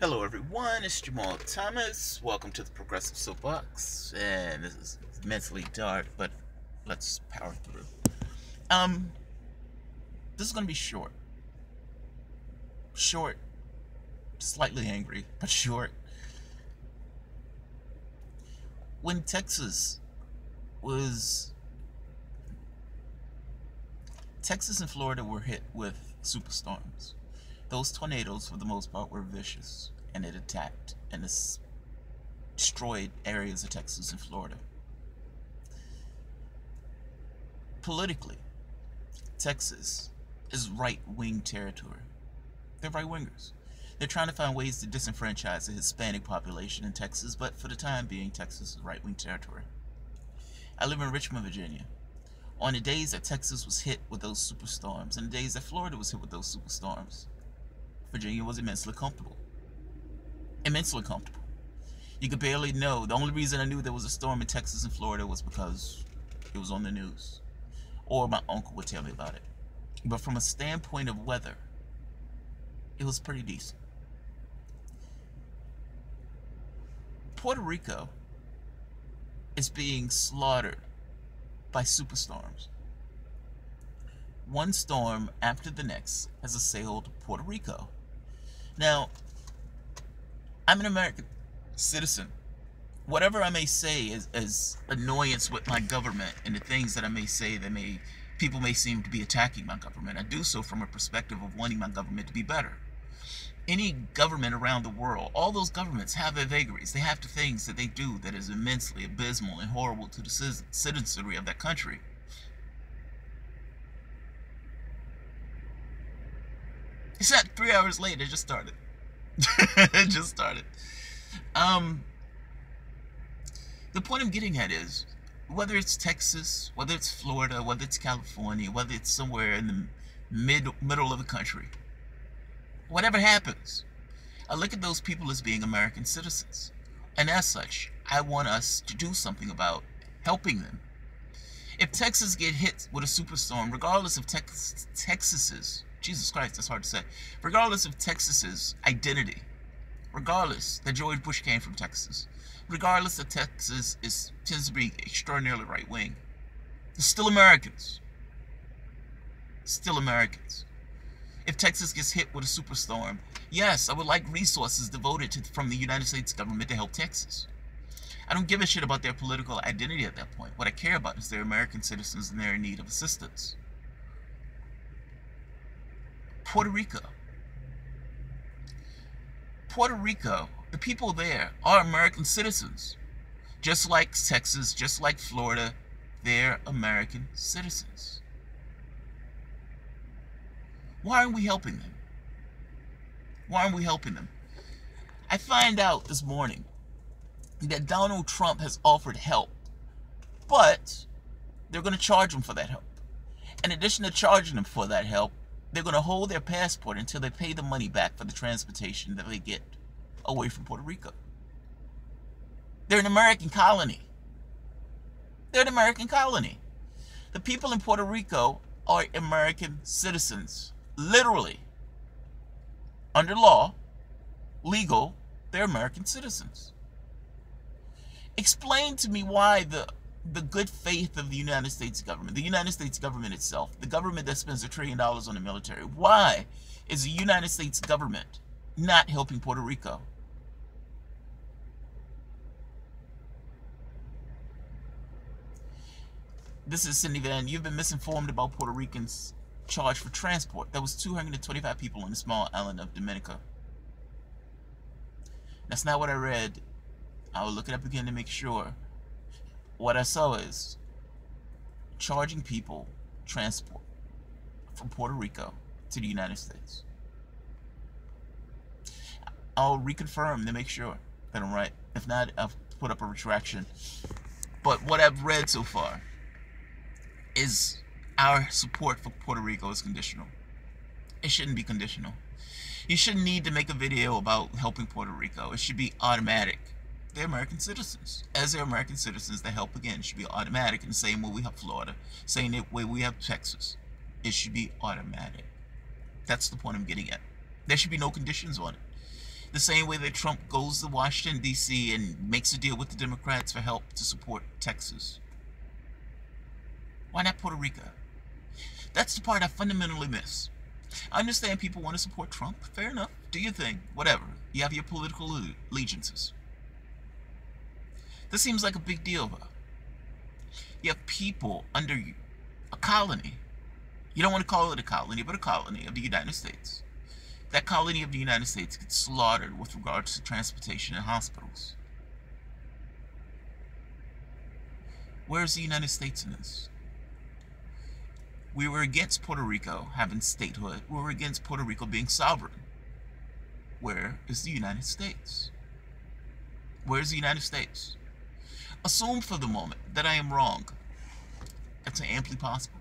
Hello everyone, it's Jamal Thomas. Welcome to the Progressive Soapbox. And this is mentally dark, but let's power through. This is gonna be short. Short, slightly angry, but short. When Texas and Florida were hit with superstorms, those tornadoes, for the most part, were vicious, and it attacked and destroyed areas of Texas and Florida. Politically, Texas is right-wing territory. They're right-wingers. They're trying to find ways to disenfranchise the Hispanic population in Texas, but for the time being, Texas is right-wing territory. I live in Richmond, Virginia. On the days that Texas was hit with those superstorms, and the days that Florida was hit with those superstorms, Virginia was immensely comfortable. Immensely comfortable. You could barely know. The only reason I knew there was a storm in Texas and Florida was because it was on the news, or my uncle would tell me about it. But from a standpoint of weather, it was pretty decent. Puerto Rico is being slaughtered by superstorms. One storm after the next has assailed Puerto Rico. Now, I'm an American citizen. Whatever I may say as annoyance with my government and the things that I may say that people may seem to be attacking my government, I do so from a perspective of wanting my government to be better. Any government around the world, all those governments have their vagaries. They have the things that they do that is immensely abysmal and horrible to the citizenry of that country. It's not 3 hours late. It just started. It just started. The point I'm getting at is, whether it's Texas, whether it's Florida, whether it's California, whether it's somewhere in the middle of the country, whatever happens, I look at those people as being American citizens. And as such, I want us to do something about helping them. If Texas get hit with a superstorm, regardless of Texas's, Jesus Christ, that's hard to say, regardless of Texas's identity, regardless that George Bush came from Texas, regardless that Texas tends to be extraordinarily right-wing, they're still Americans. Still Americans. If Texas gets hit with a superstorm, yes, I would like resources devoted from the United States government to help Texas. I don't give a shit about their political identity at that point. What I care about is they're American citizens and they're in need of assistance. Puerto Rico. Puerto Rico, the people there are American citizens. Just like Texas, just like Florida, they're American citizens. Why aren't we helping them? Why aren't we helping them? I find out this morning that Donald Trump has offered help, but they're going to charge them for that help. In addition to charging them for that help, they're going to hold their passport until they pay the money back for the transportation that they get away from Puerto Rico. They're an American colony. They're an American colony. The people in Puerto Rico are American citizens. Literally. Under law, legal, they're American citizens. Explain to me why the good faith of the United States government, the United States government itself, the government that spends $1 trillion on the military, why is the United States government not helping Puerto Rico? This is Cindy Van. You've been misinformed about Puerto Ricans charged for transport. There was 225 people on the small island of Dominica. That's not what I read. I will look it up again to make sure. What I saw is charging people transport from Puerto Rico to the United States. I'll reconfirm to make sure that I'm right. If not, I'll put up a retraction. But what I've read so far is our support for Puerto Rico is conditional. It shouldn't be conditional. You shouldn't need to make a video about helping Puerto Rico. It should be automatic. They're American citizens. As they're American citizens, the help, again, should be automatic in the same way we have Florida, same way we have Texas. It should be automatic. That's the point I'm getting at. There should be no conditions on it. The same way that Trump goes to Washington, D.C. and makes a deal with the Democrats for help to support Texas. Why not Puerto Rico? That's the part I fundamentally miss. I understand people want to support Trump. Fair enough. Do your thing. Whatever. You have your political allegiances. This seems like a big deal, though. You have people under a colony. You don't want to call it a colony, but a colony of the United States. That colony of the United States gets slaughtered with regards to transportation and hospitals. Where's the United States in this? We were against Puerto Rico having statehood. We were against Puerto Rico being sovereign. Where is the United States? Where's the United States? Assume for the moment that I am wrong. That's amply possible.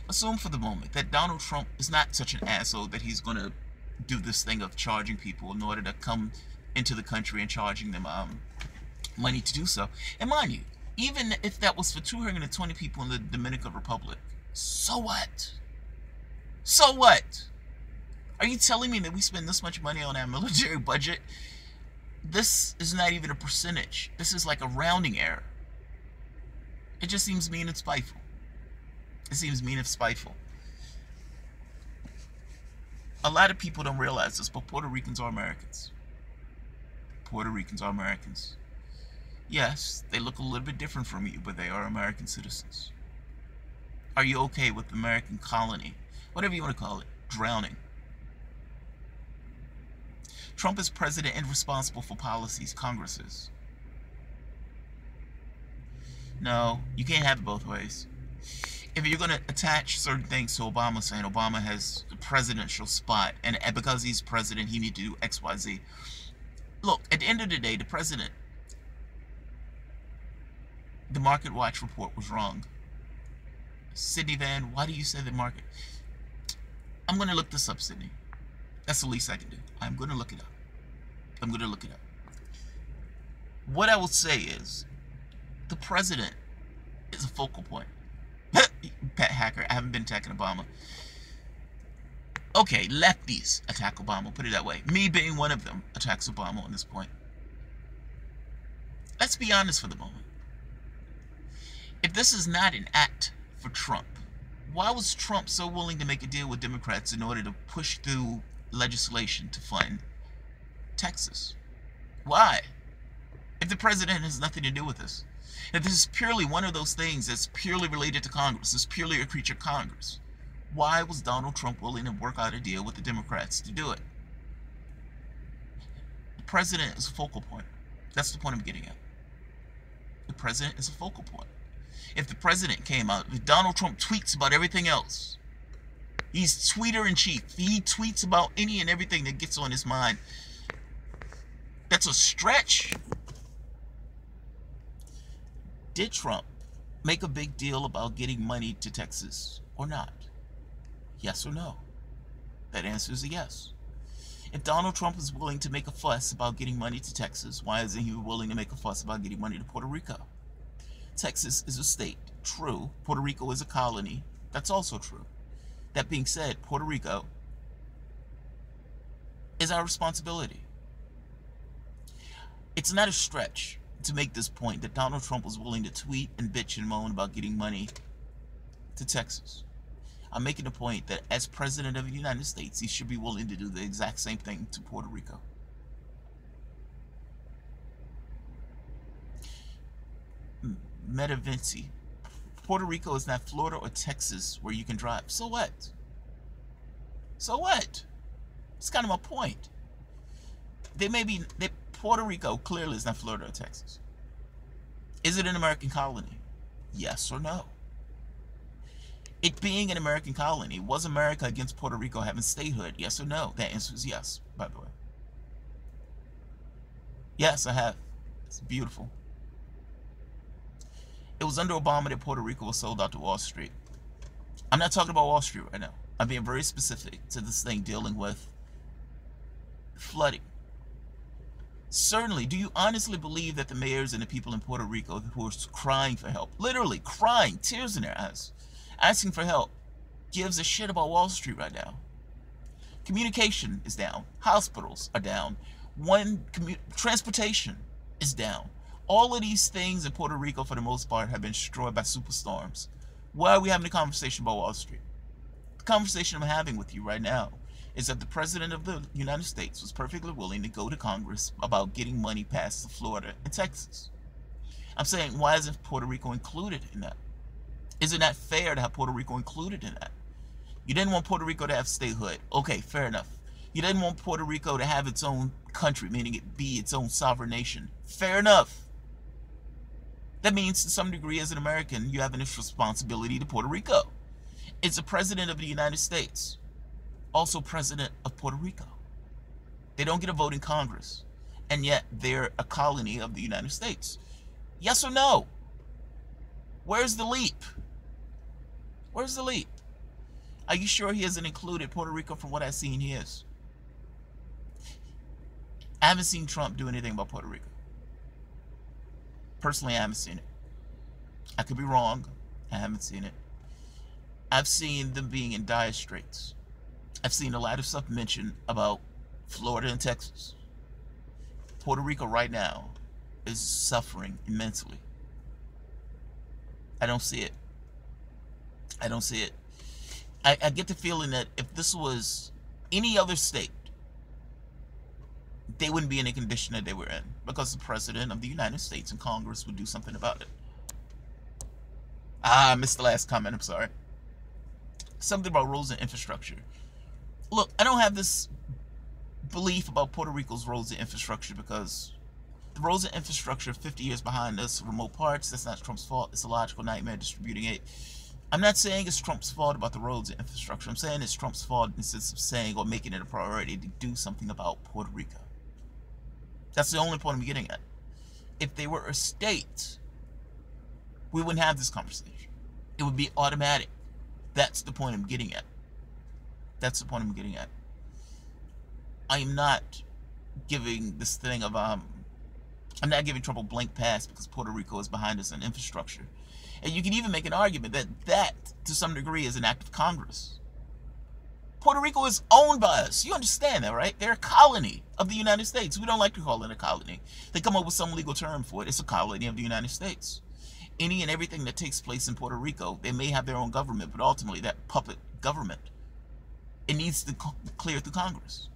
Assume for the moment that Donald Trump is not such an asshole that he's going to do this thing of charging people in order to come into the country and charging them money to do so. And mind you, even if that was for 220 people in the Dominican Republic, so what? So what? Are you telling me that we spend this much money on our military budget? This is not even a percentage. This is like a rounding error. It just seems mean and spiteful. It seems mean and spiteful. A lot of people don't realize this, but Puerto Ricans are Americans. Puerto Ricans are Americans. Yes, they look a little bit different from you, but they are American citizens. Are you okay with the American colony, whatever you want to call it, drowning? Trump is president and responsible for policies Congress is. No, you can't have it both ways. If you're going to attach certain things to Obama, saying Obama has the presidential spot, and because he's president, he needs to do X, Y, Z. Look, at the end of the day, the president, the Market Watch report was wrong. Sydney Van, why do you say the market? I'm going to look this up, Sydney. That's the least I can do. I'm going to look it up. I'm going to look it up. What I will say is, the president is a focal point. Pet hacker, I haven't been attacking Obama. Okay, lefties attack Obama, put it that way. Me being one of them attacks Obama on this point. Let's be honest for the moment. If this is not an act for Trump, why was Trump so willing to make a deal with Democrats in order to push through legislation to fund Texas? Why? If the president has nothing to do with this. If this is purely one of those things that's purely related to Congress, it's purely a creature of Congress, why was Donald Trump willing to work out a deal with the Democrats to do it? The president is a focal point. That's the point I'm getting at. The president is a focal point. If the president came out, if Donald Trump tweets about everything else, he's tweeter-in-chief. He tweets about any and everything that gets on his mind. That's a stretch. Did Trump make a big deal about getting money to Texas or not? Yes or no? That answer is a yes. If Donald Trump is willing to make a fuss about getting money to Texas, why isn't he willing to make a fuss about getting money to Puerto Rico? Texas is a state. True. Puerto Rico is a colony. That's also true. That being said, Puerto Rico is our responsibility. It's not a stretch to make this point that Donald Trump was willing to tweet and bitch and moan about getting money to Texas. I'm making the point that as President of the United States, he should be willing to do the exact same thing to Puerto Rico. Metavinci. Puerto Rico is not Florida or Texas where you can drive. So what? So what? It's kind of my point. Puerto Rico clearly is not Florida or Texas. Is it an American colony? Yes or no? It being an American colony, was America against Puerto Rico having statehood? Yes or no? That answer is yes, by the way. Yes, I have. It's beautiful. It was under Obama that Puerto Rico was sold out to Wall Street. I'm not talking about Wall Street right now. I'm being very specific to this thing dealing with flooding. Certainly, do you honestly believe that the mayors and the people in Puerto Rico who are crying for help, literally crying, tears in their eyes, asking for help, gives a shit about Wall Street right now? Communication is down. Hospitals are down. Transportation is down. All of these things in Puerto Rico, for the most part, have been destroyed by superstorms. Why are we having a conversation about Wall Street? The conversation I'm having with you right now is that the President of the United States was perfectly willing to go to Congress about getting money passed to Florida and Texas. I'm saying, why isn't Puerto Rico included in that? Isn't that fair to have Puerto Rico included in that? You didn't want Puerto Rico to have statehood. Okay, fair enough. You didn't want Puerto Rico to have its own country, meaning it be its own sovereign nation. Fair enough. That means, to some degree, as an American, you have an responsibility to Puerto Rico. It's the President of the United States, also President of Puerto Rico. They don't get a vote in Congress, and yet they're a colony of the United States. Yes or no? Where's the leap? Where's the leap? Are you sure he hasn't included Puerto Rico? From what I've seen, he is. I haven't seen Trump do anything about Puerto Rico. Personally, I haven't seen it. I could be wrong. I haven't seen it. I've seen them being in dire straits. I've seen a lot of stuff mentioned about Florida and Texas. Puerto Rico right now is suffering immensely. I don't see it. I don't see it. I get the feeling that if this was any other state, they wouldn't be in the condition that they were in, because the President of the United States and Congress would do something about it. I missed the last comment, I'm sorry. Something about roads and infrastructure. Look, I don't have this belief about Puerto Rico's roads and infrastructure, because the roads and infrastructure 50 years behind us, remote parts, that's not Trump's fault. It's a logical nightmare distributing it. I'm not saying it's Trump's fault about the roads and infrastructure. I'm saying it's Trump's fault in the sense of saying or making it a priority to do something about Puerto Rico. That's the only point I'm getting at. If they were a state, we wouldn't have this conversation. It would be automatic. That's the point I'm getting at. That's the point I'm getting at. I am not giving this thing of, I'm not giving Trump a blank pass because Puerto Rico is behind us in infrastructure. And you can even make an argument that, to some degree, is an act of Congress. Puerto Rico is owned by us. You understand that, right? They're a colony of the United States. We don't like to call it a colony. They come up with some legal term for it. It's a colony of the United States. Any and everything that takes place in Puerto Rico, they may have their own government, but ultimately that puppet government, it needs to clear through Congress.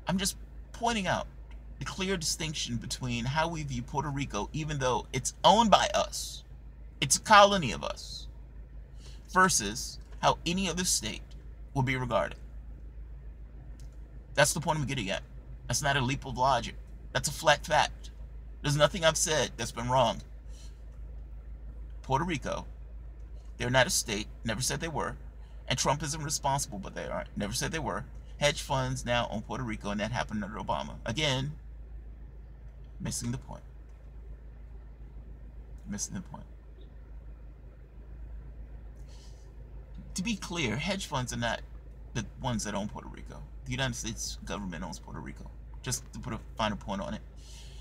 I'm just pointing out the clear distinction between how we view Puerto Rico, even though it's owned by us, it's a colony of us, versus how any other state will be regarded. That's the point I'm getting at. That's not a leap of logic. That's a flat fact. There's nothing I've said that's been wrong. Puerto Rico, they're not a state, never said they were, and Trump isn't responsible, but they aren't, never said they were. Hedge funds now own Puerto Rico, and that happened under Obama. Again, missing the point. Missing the point. To be clear, hedge funds are not the ones that own Puerto Rico. The United States government owns Puerto Rico. Just to put a finer point on it.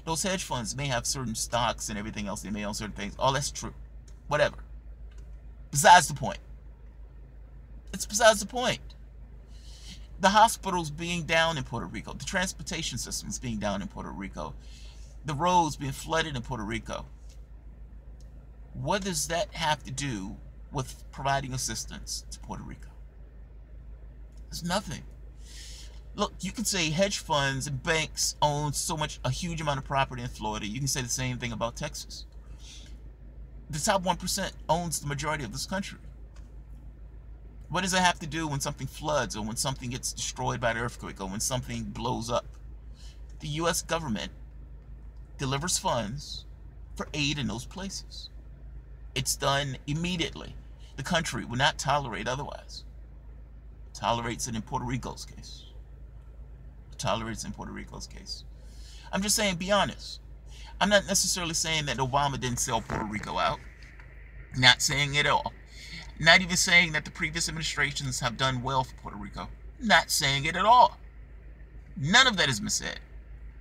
Those hedge funds may have certain stocks and everything else. They may own certain things. All that's true. Whatever. Besides the point. It's besides the point. The hospitals being down in Puerto Rico. The transportation systems being down in Puerto Rico. The roads being flooded in Puerto Rico. What does that have to do with providing assistance to Puerto Rico? There's nothing. Look, you can say hedge funds and banks own a huge amount of property in Florida. You can say the same thing about Texas. The top 1% owns the majority of this country. What does it have to do when something floods, or when something gets destroyed by an earthquake, or when something blows up? The U.S. government delivers funds for aid in those places. It's done immediately. The country will not tolerate otherwise. It tolerates it in Puerto Rico's case. It tolerates it in Puerto Rico's case. I'm just saying, be honest. I'm not necessarily saying that Obama didn't sell Puerto Rico out. Not saying it at all. Not even saying that the previous administrations have done well for Puerto Rico. Not saying it at all. None of that has been said.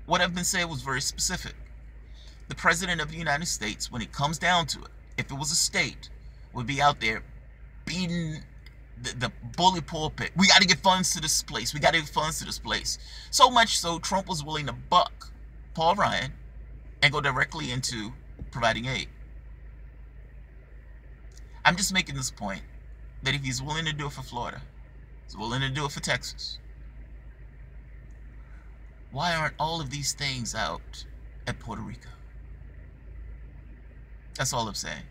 What I've been saying was very specific. The President of the United States, when it comes down to it, if it was a state, would be out there beating the bully pulpit. We got to get funds to this place. We got to get funds to this place. So much so, Trump was willing to buck Paul Ryan and go directly into providing aid. I'm just making this point that if he's willing to do it for Florida, he's willing to do it for Texas, why aren't all of these things out at Puerto Rico? That's all I'm saying.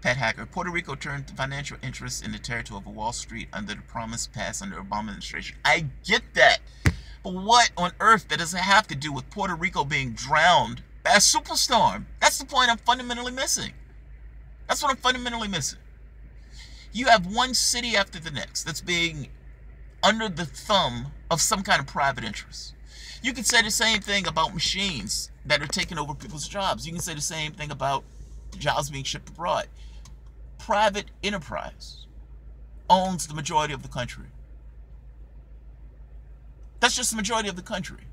Pat Hacker, Puerto Rico turned financial interests in the territory of Wall Street under the promise passed under Obama administration. I get that. But what on earth that does it have to do with Puerto Rico being drowned by a superstorm? That's the point I'm fundamentally missing. That's what I'm fundamentally missing. You have one city after the next that's being under the thumb of some kind of private interest. You can say the same thing about machines that are taking over people's jobs. You can say the same thing about jobs being shipped abroad. Private enterprise owns the majority of the country. That's just the majority of the country.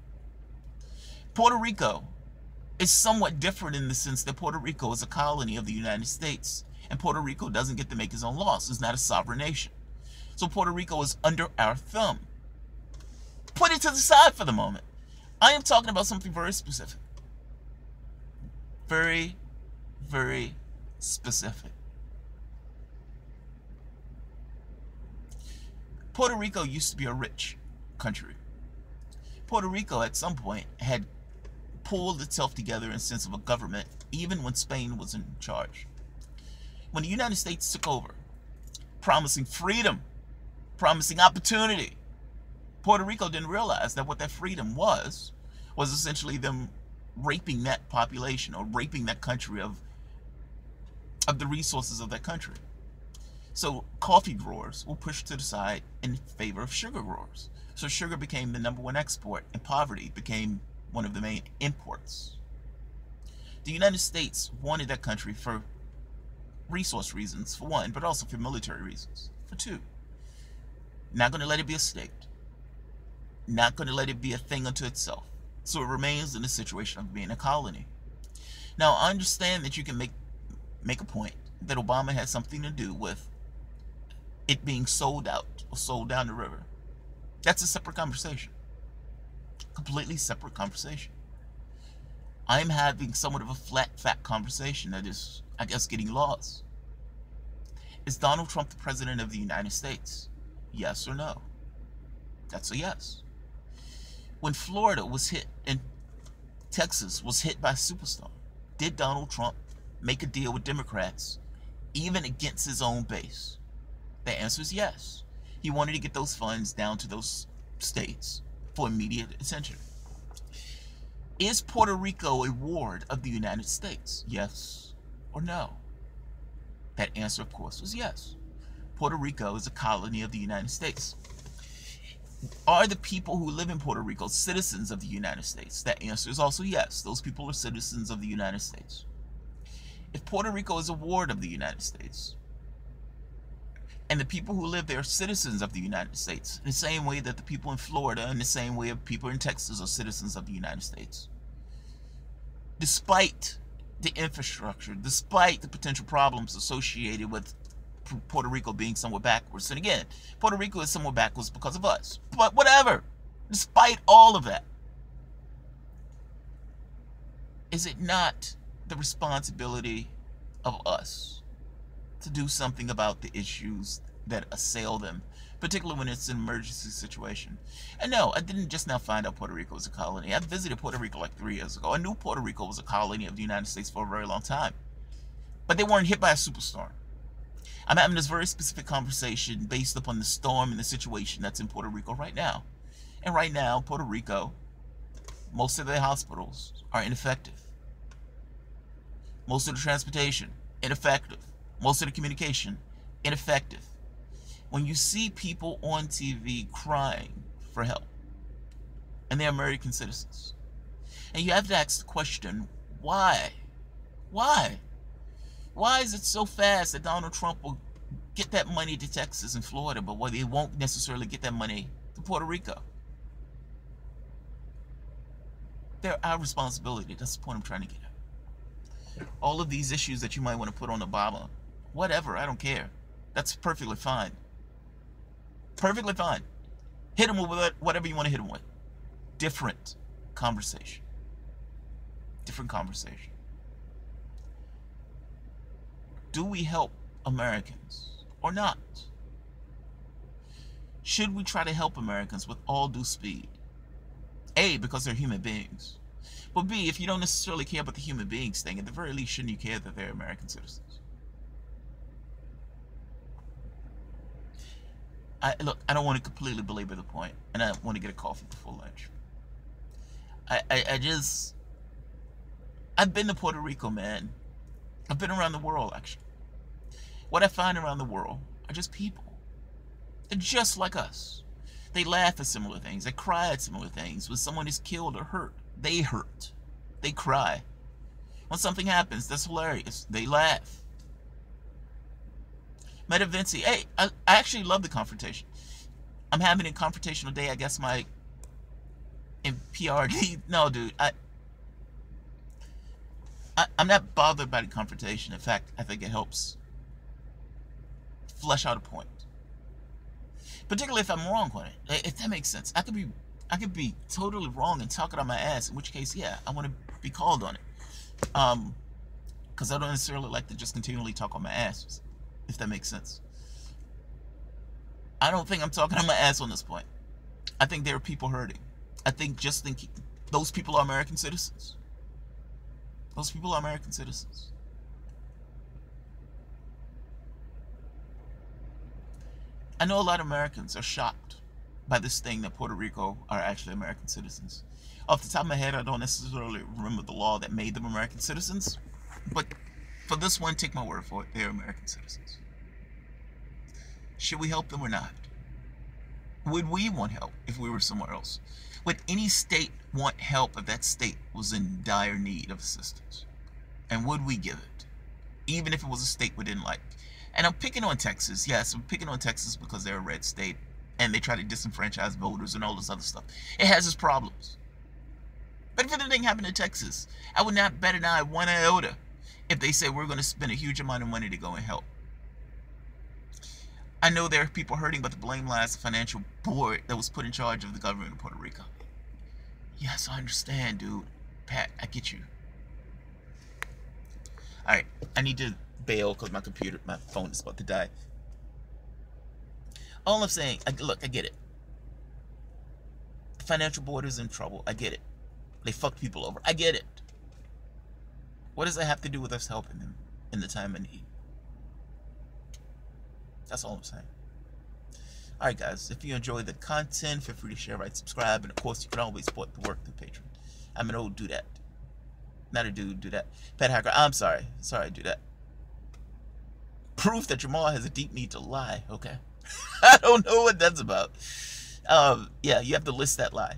Puerto Rico is somewhat different in the sense that Puerto Rico is a colony of the United States, and Puerto Rico doesn't get to make its own laws. It's not a sovereign nation. So Puerto Rico is under our thumb. Put it to the side for the moment. I am talking about something very specific. Very, very specific. Puerto Rico used to be a rich country. Puerto Rico at some point had pulled itself together in a sense of a government, even when Spain was in charge. When the United States took over, promising freedom, promising opportunity, Puerto Rico didn't realize that what that freedom was essentially them raping that population or raping that country of the resources of that country. So coffee growers were pushed to the side in favor of sugar growers. So sugar became the #1 export, and poverty became one of the main imports. The United States wanted that country for resource reasons, for one, but also for military reasons, for two. Not going to let it be a state. Not going to let it be a thing unto itself. So it remains in the situation of being a colony. Now, I understand that you can make a point that Obama had something to do with it being sold out or sold down the river. That's a separate conversation. Completely separate conversation. I'm having somewhat of a fat conversation that is, I guess, getting lost. Is Donald Trump the president of the United States? Yes or no? That's a yes. When Florida was hit and Texas was hit by a superstorm, did Donald Trump make a deal with Democrats, even against his own base? The answer is yes. He wanted to get those funds down to those states for immediate attention. Is Puerto Rico a ward of the United States? Yes or no? That answer, of course, was yes. Puerto Rico is a colony of the United States. Are the people who live in Puerto Rico citizens of the United States? That answer is also yes. Those people are citizens of the United States. If Puerto Rico is a ward of the United States, and the people who live there are citizens of the United States, in the same way that the people in Florida, in the same way that people in Texas are citizens of the United States, despite the infrastructure, despite the potential problems associated with Puerto Rico being somewhat backwards, and again, Puerto Rico is somewhat backwards because of us, but whatever, despite all of that, is it not the responsibility of us to do something about the issues that assail them, particularly when it's an emergency situation? And no, I didn't just now find out Puerto Rico was a colony. I visited Puerto Rico like 3 years ago. I knew Puerto Rico was a colony of the United States for a very long time, but they weren't hit by a superstorm. I'm having this very specific conversation based upon the storm and the situation that's in Puerto Rico right now. And right now, Puerto Rico, most of their hospitals are ineffective. Most of the transportation, ineffective. Most of the communication, ineffective. When you see people on TV crying for help, and they're American citizens, and you have to ask the question, why? Why? Why is it so fast that Donald Trump will get that money to Texas and Florida, but why they won't necessarily get that money to Puerto Rico? They're our responsibility. That's the point I'm trying to get at. All of these issues that you might want to put on Obama, whatever, I don't care. That's perfectly fine. Perfectly fine. Hit them with whatever you want to hit them with. Different conversation. Different conversation. Do we help Americans or not? Should we try to help Americans with all due speed? A, because they're human beings. But B, if you don't necessarily care about the human beings thing, at the very least, shouldn't you care that they're American citizens? Look, I don't want to completely belabor the point, and I want to get a coffee before lunch. I've been to Puerto Rico, man. I've been around the world, actually. What I find around the world are just people. They're just like us. They laugh at similar things. They cry at similar things. When someone is killed or hurt, they hurt. They cry. When something happens, that's hilarious. They laugh. Met Vinci. Hey, I actually love the confrontation. I'm having a confrontational day. I guess my PRD. No, dude. I'm not bothered by the confrontation. In fact, I think it helps flesh out a point. Particularly if I'm wrong on it. If that makes sense. I could be totally wrong and talk it on my ass, in which case, yeah, I want to be called on it. Because I don't necessarily like to just continually talk on my ass, if that makes sense. I don't think I'm talking on my ass on this point. I think there are people hurting. I think those people are American citizens. Those people are American citizens. I know a lot of Americans are shocked by this thing that Puerto Rico are actually American citizens. Off the top of my head, I don't necessarily remember the law that made them American citizens, but for this one, take my word for it, they're American citizens. Should we help them or not? Would we want help if we were somewhere else? Would any state want help if that state was in dire need of assistance? And would we give it? Even if it was a state we didn't like. And I'm picking on Texas. Yes, I'm picking on Texas because they're a red state and they try to disenfranchise voters and all this other stuff. It has its problems. But if anything happened to Texas, I would not bat an eye one iota if they say we're going to spend a huge amount of money to go and help. I know there are people hurting, but the blame lies the financial board that was put in charge of the government of Puerto Rico. Yes, I understand, dude. Pat, I get you. Alright, I need to bail because my phone is about to die. All I'm saying, look, I get it. The financial board is in trouble. I get it. They fucked people over. I get it. What does that have to do with us helping them in the time of need? That's all I'm saying. Alright guys, if you enjoy the content, feel free to share, write, subscribe, and of course you can always support the work through Patreon. I'm an old do that. Not a dude, do that. Pet hacker, I'm sorry. Sorry, do that. Proof that Jamal has a deep need to lie. Okay. I don't know what that's about. Yeah, you have to list that lie.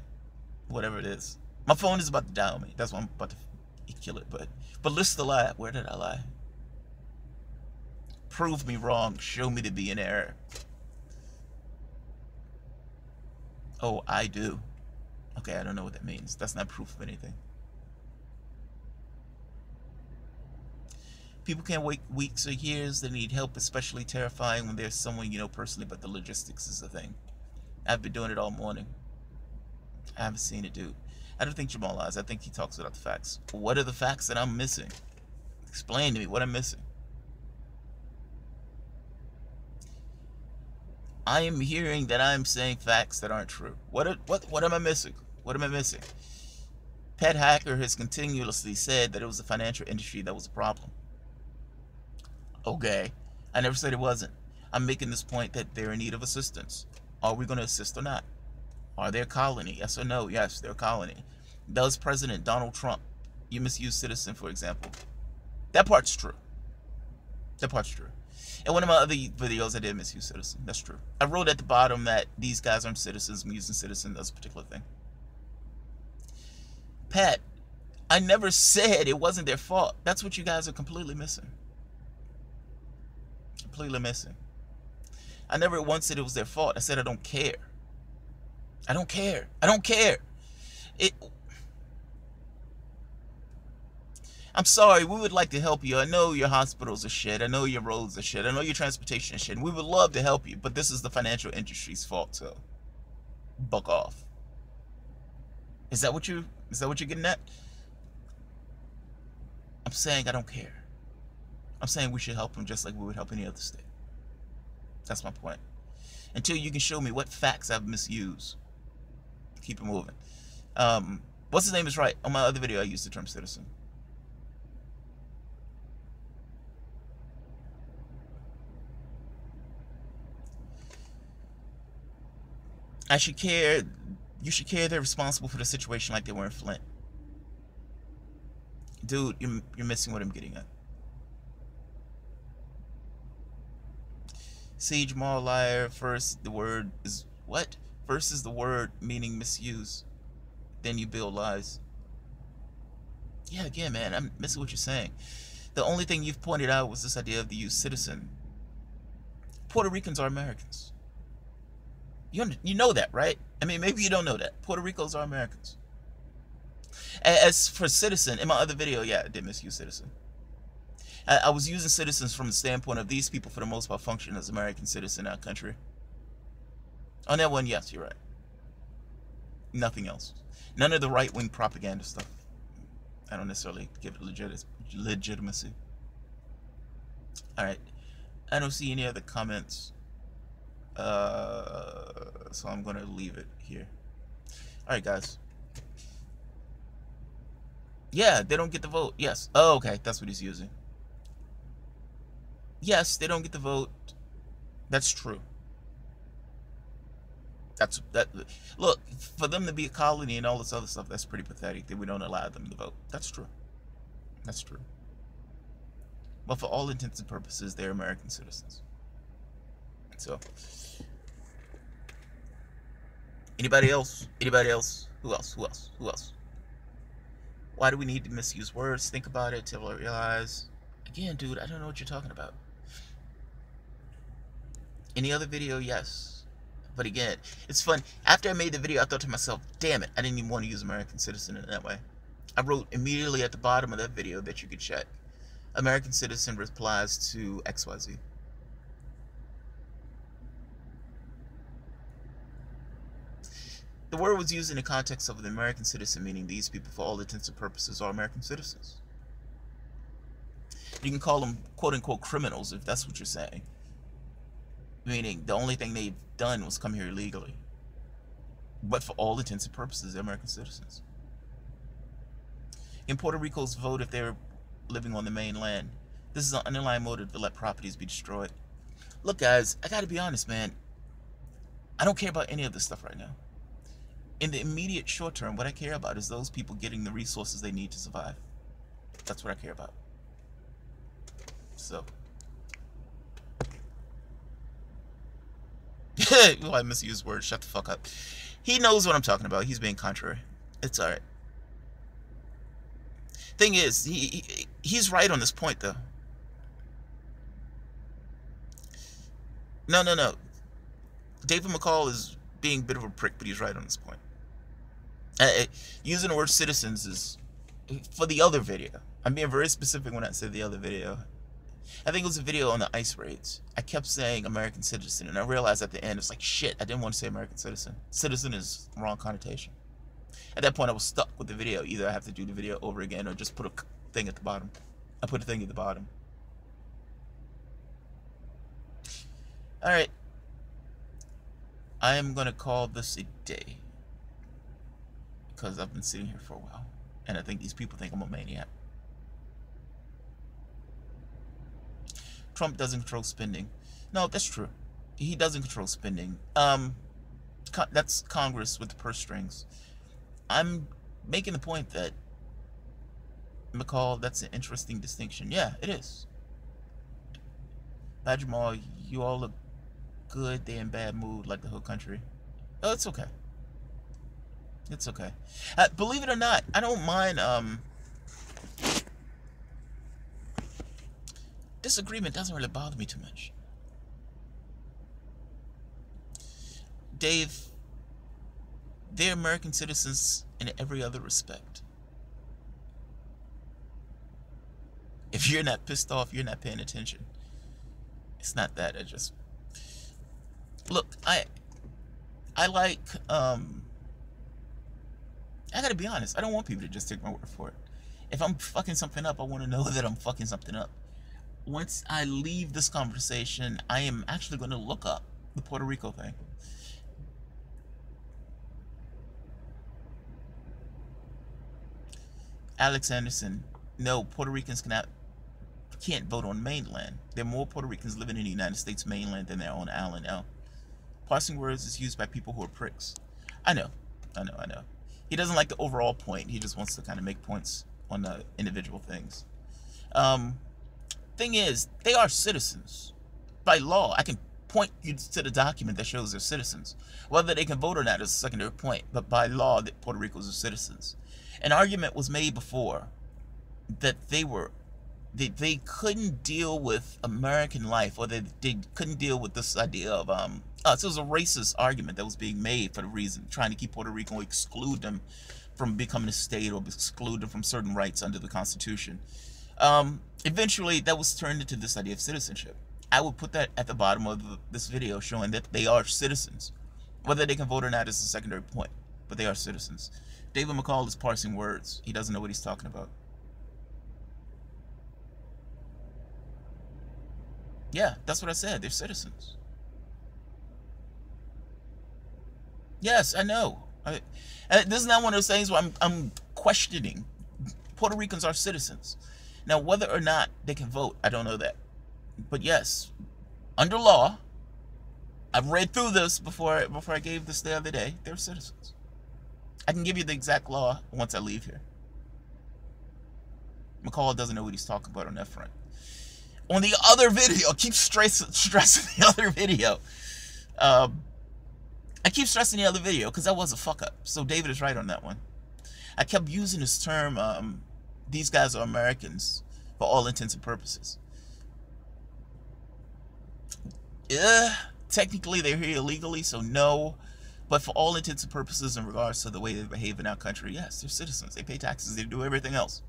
Whatever it is. My phone is about to die on me. That's why I'm about to kill it. But list the lie. Where did I lie? Prove me wrong. Show me to be in error. Oh, I do. Okay, I don't know what that means. That's not proof of anything. People can't wait weeks or years. They need help, especially terrifying when there's someone you know personally, but the logistics is the thing. I've been doing it all morning. I haven't seen it, dude. I don't think Jamal lies. I think he talks without the facts. What are the facts that I'm missing? Explain to me what I'm missing. I am hearing that I'm saying facts that aren't true. What am I missing? What am I missing? Pet Hacker has continuously said that it was the financial industry that was the problem. Okay. I never said it wasn't. I'm making this point that they're in need of assistance. Are we going to assist or not? Are they a colony? Yes or no? Yes, they're a colony. Does President Donald Trump, you misuse citizen, for example? That part's true. That part's true. In one of my other videos, I did misuse citizen. That's true. I wrote at the bottom that these guys aren't citizens. I'm using citizen as a particular thing. Pat, I never said it wasn't their fault. That's what you guys are completely missing. Completely missing. I never once said it was their fault. I said I don't care. I don't care. I don't care. I'm sorry, we would like to help you. I know your hospitals are shit. I know your roads are shit. I know your transportation is shit. And we would love to help you, but this is the financial industry's fault, so buck off. Is that what you're getting at? I'm saying I don't care. I'm saying we should help them just like we would help any other state. That's my point. Until you can show me what facts I've misused, keep it moving. What's his name is right. On my other video, I used the term citizen. You should care they're responsible for the situation like they were in Flint. Dude, you're missing what I'm getting at. Siege, Jamal, liar. First, the word is what? First is the word meaning misuse. Then you build lies. Yeah, again, man, I'm missing what you're saying. The only thing you've pointed out was this idea of the U.S. citizen. Puerto Ricans are Americans. You know that, right? I mean, maybe you don't know that. Puerto Ricans are Americans. As for citizen, in my other video, yeah, I did misuse citizen. I was using citizens from the standpoint of these people, for the most part, function as American citizens in our country. On that one, yes, you're right. Nothing else. None of the right-wing propaganda stuff. I don't necessarily give it legitimacy. All right. I don't see any other comments. So I'm going to leave it here. All right, guys. Yeah, they don't get the vote. Yes. Oh, okay. That's what he's using. Yes, they don't get the vote. That's true. Look, for them to be a colony and all this other stuff, that's pretty pathetic that we don't allow them to vote. That's true. That's true. But for all intents and purposes, they're American citizens. So, anybody else? Anybody else? Who else? Who else? Who else? Why do we need to misuse words? Think about it till I realize. Again, dude, I don't know what you're talking about. Any other video? Yes. But again, it's fun. After I made the video, I thought to myself, damn it, I didn't even want to use American citizen in that way. I wrote immediately at the bottom of that video that you could check. American citizen replies to XYZ. The word was used in the context of the American citizen, meaning these people, for all intents and purposes, are American citizens. You can call them quote-unquote criminals if that's what you're saying. Meaning the only thing they've done was come here illegally. But for all intents and purposes, they're American citizens. In Puerto Rico's vote, if they're living on the mainland, this is an underlying motive to let properties be destroyed. Look, guys, I gotta be honest, man. I don't care about any of this stuff right now. In the immediate short term, what I care about is those people getting the resources they need to survive. That's what I care about. So. Well, I misused words. Shut the fuck up. He knows what I'm talking about. He's being contrary. It's alright. Thing is, he's right on this point, though. No. David McCall is being a bit of a prick, but he's right on this point. Using the word citizens is for the other video. I'm being very specific when I say the other video. I think it was a video on the ICE raids. I kept saying American citizen, and I realized at the end, it's like, shit, I didn't want to say American citizen. Citizen is the wrong connotation. At that point, I was stuck with the video. Either I have to do the video over again or just put a thing at the bottom. I put a thing at the bottom. Alright. I am going to call this a day. Because I've been sitting here for a while. And I think these people think I'm a maniac. Trump doesn't control spending. No, that's true. He doesn't control spending. That's Congress with the purse strings. I'm making the point that, McCall, that's an interesting distinction. Yeah, it is. Jamal, you all look good. They're in bad mood like the whole country. Oh, it's okay. It's okay. Believe it or not, I don't mind, disagreement doesn't really bother me too much. Dave, they're American citizens in every other respect. you're not pissed off, you're not paying attention. It's not that. I just look. I like. I gotta be honest. I don't want people to just take my word for it. If I'm fucking something up, I want to know that I'm fucking something up. Once I leave this conversation, I am actually going to look up the Puerto Rico thing. Alex Anderson, no, Puerto Ricans can't vote on mainland. There are more Puerto Ricans living in the United States mainland than there are on island now. Parsing words is used by people who are pricks. I know. He doesn't like the overall point. He just wants to kind of make points on the individual things. Thing is, they are citizens. By law, I can point you to the document that shows they're citizens. Whether they can vote or not is a secondary point, but by law, that Puerto Ricans are citizens. An argument was made before that they couldn't deal with American life, or they couldn't deal with this idea of so it was a racist argument that was being made for the reason trying to keep Puerto Rico, exclude them from becoming a state or exclude them from certain rights under the Constitution. Eventually, that was turned into this idea of citizenship. I would put that at the bottom of this video, showing that they are citizens. Whether they can vote or not is a secondary point, but they are citizens. David McCall is parsing words. He doesn't know what he's talking about. Yeah, that's what I said. They're citizens. Yes, I know. This is not one of those things where I'm questioning. Puerto Ricans are citizens. Now, whether or not they can vote, I don't know that. But yes, under law, I've read through this before I gave this the other day. They're citizens. I can give you the exact law once I leave here. McCall doesn't know what he's talking about on that front. On the other video, I keep stressing the other video. I keep stressing the other video because that was a fuck up. So David is right on that one. I kept using this term, these guys are Americans for all intents and purposes. Yeah, technically they're here illegally, so no. But for all intents and purposes in regards to the way they behave in our country, yes, they're citizens. They pay taxes, they do everything else.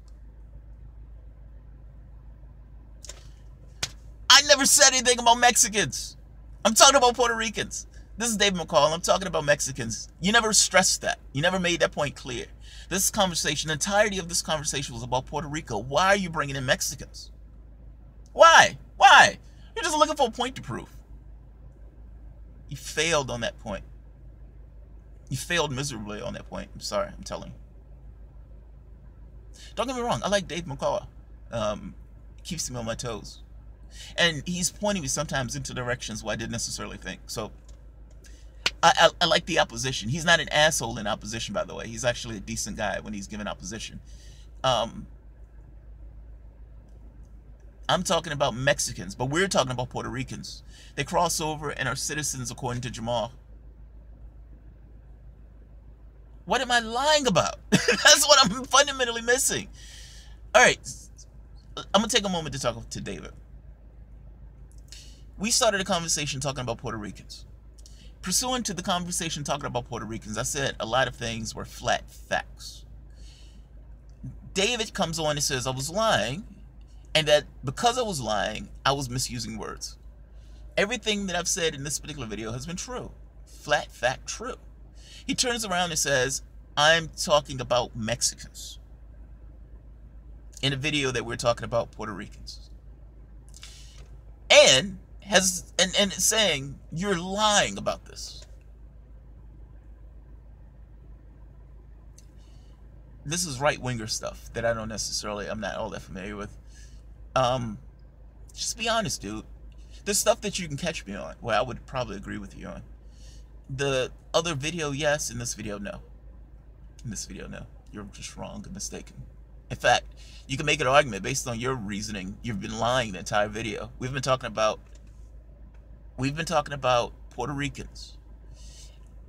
I never said anything about Mexicans. I'm talking about Puerto Ricans. This is David McCall. I'm talking about Mexicans. You never stressed that. You never made that point clear. This conversation, the entirety of this conversation was about Puerto Rico. Why are you bringing in Mexicans? Why? Why? You're just looking for a point to prove. You failed on that point. You failed miserably on that point. I'm sorry. I'm telling you. Don't get me wrong. I like Dave McCall. Keeps me on my toes. And he's pointing me sometimes into directions where I didn't necessarily think. So I like the opposition. He's not an asshole in opposition, by the way. He's actually a decent guy when he's given opposition. I'm talking about Mexicans, but we're talking about Puerto Ricans. They cross over and are citizens according to Jamal. What am I lying about? That's what I'm fundamentally missing. All right, I'm going to take a moment to talk to David. We started a conversation talking about Puerto Ricans. Pursuant to the conversation talking about Puerto Ricans, I said a lot of things were flat facts. David comes on and says I was lying, and that because I was lying, I was misusing words. Everything that I've said in this particular video has been true. Flat fact true. He turns around and says, I'm talking about Mexicans. In a video that we're talking about Puerto Ricans. And saying, you're lying about this. This is right-winger stuff that I'm not all that familiar with. Just be honest, dude. There's stuff that you can catch me on, where I would probably agree with you on. The other video, yes. In this video, no. In this video, no. You're just wrong and mistaken. In fact, you can make an argument based on your reasoning. You've been lying the entire video. We've been talking about Puerto Ricans.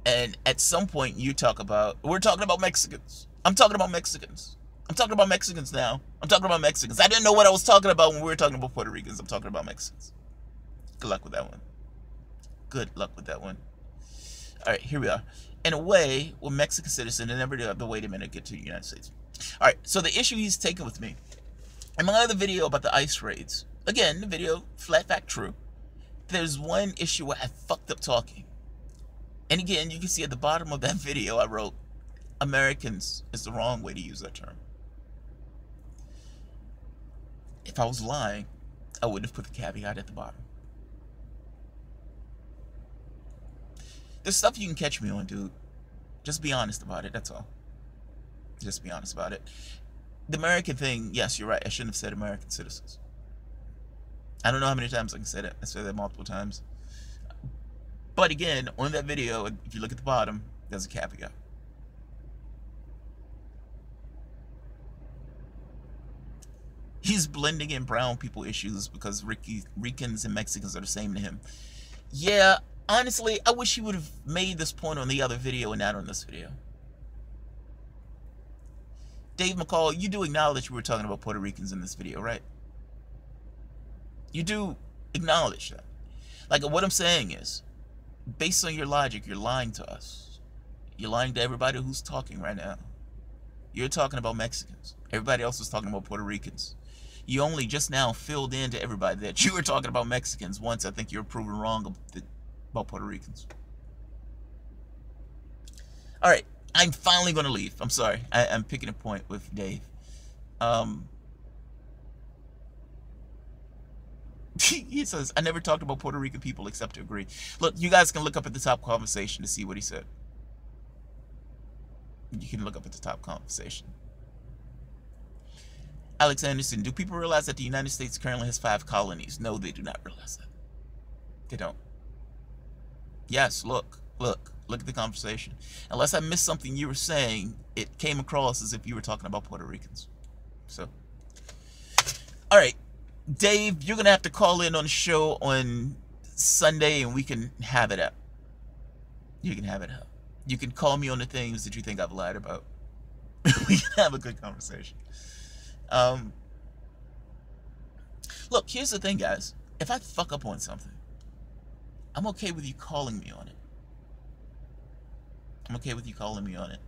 And at some point we're talking about Mexicans. I'm talking about Mexicans. I'm talking about Mexicans now. I'm talking about Mexicans. I didn't know what I was talking about when we were talking about Puerto Ricans. I'm talking about Mexicans. Good luck with that one. Good luck with that one. All right, here we are. In a way, we're Mexican citizens and never do have to wait a minute to get to the United States. All right, so the issue he's taking with me In my other video about the ICE raids, again, the video, flat fact true, there's one issue where I fucked up talking. And again, you can see at the bottom of that video I wrote, Americans is the wrong way to use that term. If I was lying, I wouldn't have put the caveat at the bottom. There's stuff you can catch me on, dude. Just be honest about it, that's all. Just be honest about it. The American thing, yes, you're right. I shouldn't have said American citizens. I don't know how many times I can say that. I said that multiple times. But again, on that video, if you look at the bottom, there's a caveat. He's blending in brown people issues because Ricans and Mexicans are the same to him. Yeah, honestly, I wish he would have made this point on the other video and not on this video. Dave McCall, you do acknowledge we were talking about Puerto Ricans in this video, right? You do acknowledge that. Like, what I'm saying is, based on your logic, you're lying to us. You're lying to everybody who's talking right now. You're talking about Mexicans. Everybody else was talking about Puerto Ricans. You only just now filled in to everybody that you were talking about Mexicans once I think you were proven wrong about Puerto Ricans. All right, I'm finally going to leave. I'm sorry. I'm picking a point with Dave. He says, I never talked about Puerto Rican people except to agree. Look, you guys can look up at the top conversation to see what he said. You can look up at the top conversation. Alex Anderson, do people realize that the United States currently has 5 colonies? No, they do not realize that. They don't. Yes, look at the conversation. Unless I missed something you were saying, it came across as if you were talking about Puerto Ricans. So, all right, Dave, you're going to have to call in on the show on Sunday and we can have it up. You can have it up. You can call me on the things that you think I've lied about. We can have a good conversation. Look, here's the thing, guys. If I fuck up on something, I'm okay with you calling me on it. I'm okay with you calling me on it.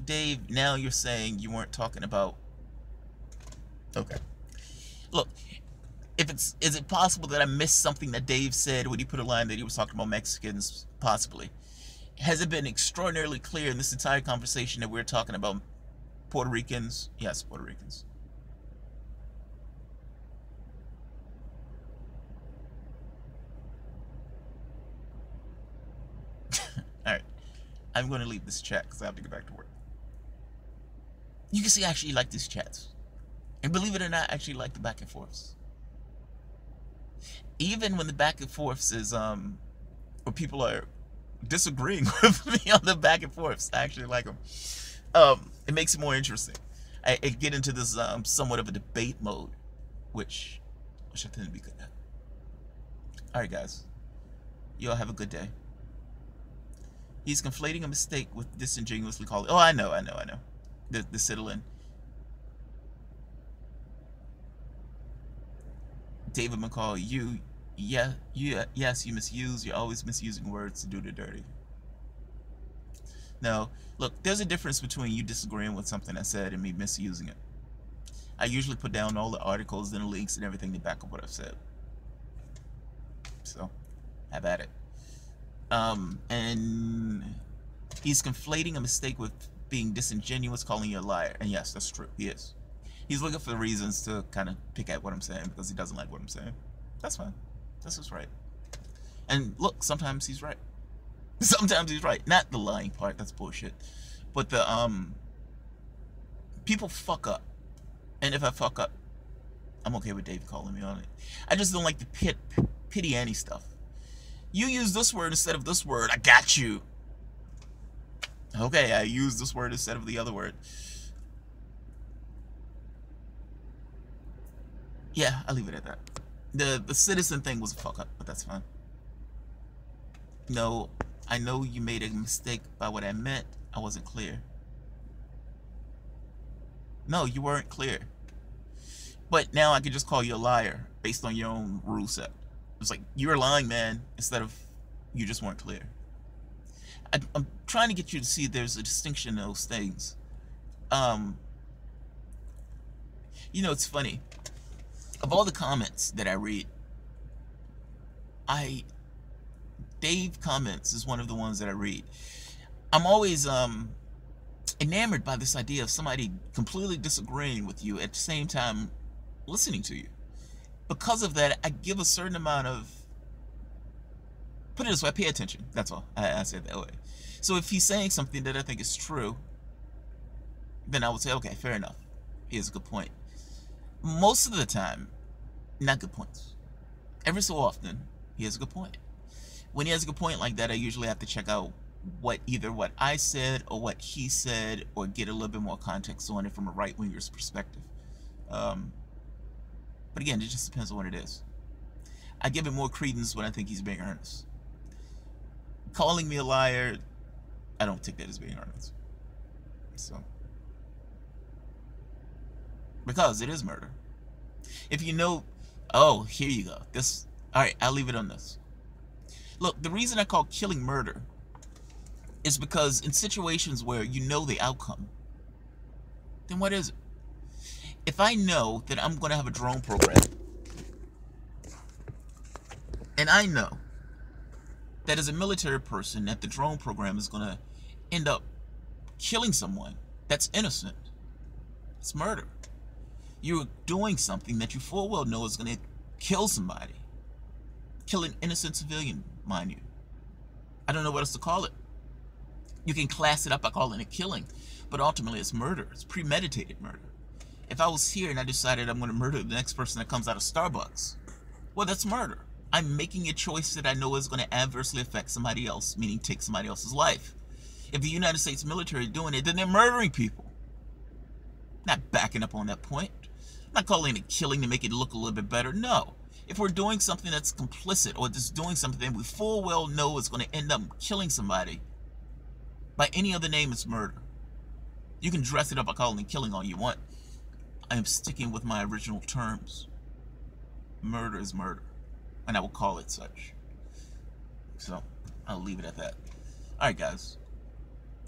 Dave, now you're saying you weren't talking about... Okay. Look, is it possible that I missed something that Dave said when he put a line that he was talking about Mexicans? Possibly. Has it been extraordinarily clear in this entire conversation that we're talking about Puerto Ricans? Yes, Puerto Ricans. Alright. I'm going to leave this chat because I have to get back to work. You can see I actually like these chats. And believe it or not, I actually like the back and forths. Even when the back and forths is, where people are disagreeing with me on the back and forths, I actually like them. It makes it more interesting. I get into this somewhat of a debate mode, which I tend to be good at. Alright, guys. You all have a good day. He's conflating a mistake with disingenuously calling. Oh, I know. The Citadel. David McCall, yes, you misuse. You're always misusing words to do the dirty. No, look, there's a difference between you disagreeing with something I said and me misusing it. I usually put down all the articles and the links and everything to back up what I've said. So, have at it. And he's conflating a mistake with being disingenuous, calling you a liar. And yes, that's true. He is. He's looking for reasons to kind of pick at what I'm saying because he doesn't like what I'm saying. That's fine. That's just right. And look, sometimes he's right. Sometimes he's right. Not the lying part. That's bullshit. But the, people fuck up. And if I fuck up, I'm okay with Dave calling me on it. I just don't like the pity Annie stuff. You use this word instead of this word. I got you. Okay, I use this word instead of the other word. Yeah, I'll leave it at that. The citizen thing was a fuck up, but that's fine. No, I know you made a mistake by what I meant. I wasn't clear. No, you weren't clear. But now I can just call you a liar based on your own rule set. It's like, you're lying, man, instead of you just weren't clear. I'm trying to get you to see there's a distinction in those things. You know, it's funny. Of all the comments that I read, Dave comments is one of the ones that I read. I'm always enamored by this idea of somebody completely disagreeing with you at the same time listening to you. Because of that, I give a certain amount of, put it this way, I pay attention. That's all. I say it that way. So if he's saying something that I think is true, then I would say, okay, fair enough. He has a good point. Most of the time, not good points. Every so often, he has a good point. When he has a good point like that, I usually have to check out either what I said or what he said, or get a little bit more context on it from a right-winger's perspective. But again, it just depends on what it is. I give it more credence when I think he's being earnest. Calling me a liar, I don't take that as being earnest. So, because it is murder. If you know, oh, here you go. Alright, I'll leave it on this. Look, the reason I call killing murder is because in situations where you know the outcome, then what is it? If I know that I'm going to have a drone program, and I know that as a military person that the drone program is going to end up killing someone that's innocent, it's murder. You're doing something that you full well know is going to kill somebody. Kill an innocent civilian, mind you. I don't know what else to call it. You can class it up by calling it killing, but ultimately it's murder. It's premeditated murder. If I was here and I decided I'm going to murder the next person that comes out of Starbucks, well, that's murder. I'm making a choice that I know is going to adversely affect somebody else, meaning take somebody else's life. If the United States military is doing it, then they're murdering people. Not backing up on that point. I'm not calling it killing to make it look a little bit better. No. If we're doing something that's complicit, or just doing something we full well know is going to end up killing somebody, by any other name, it's murder. You can dress it up by calling it killing all you want. I am sticking with my original terms. Murder is murder, and I will call it such. So, I'll leave it at that. Alright guys,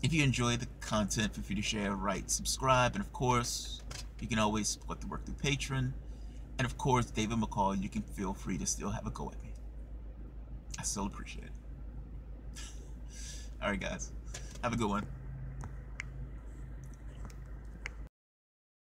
if you enjoyed the content, feel free to share, write, subscribe, and of course, you can always support the work through Patreon. And of course, David McCall, you can feel free to still have a go at me. I still appreciate it. Alright guys, have a good one.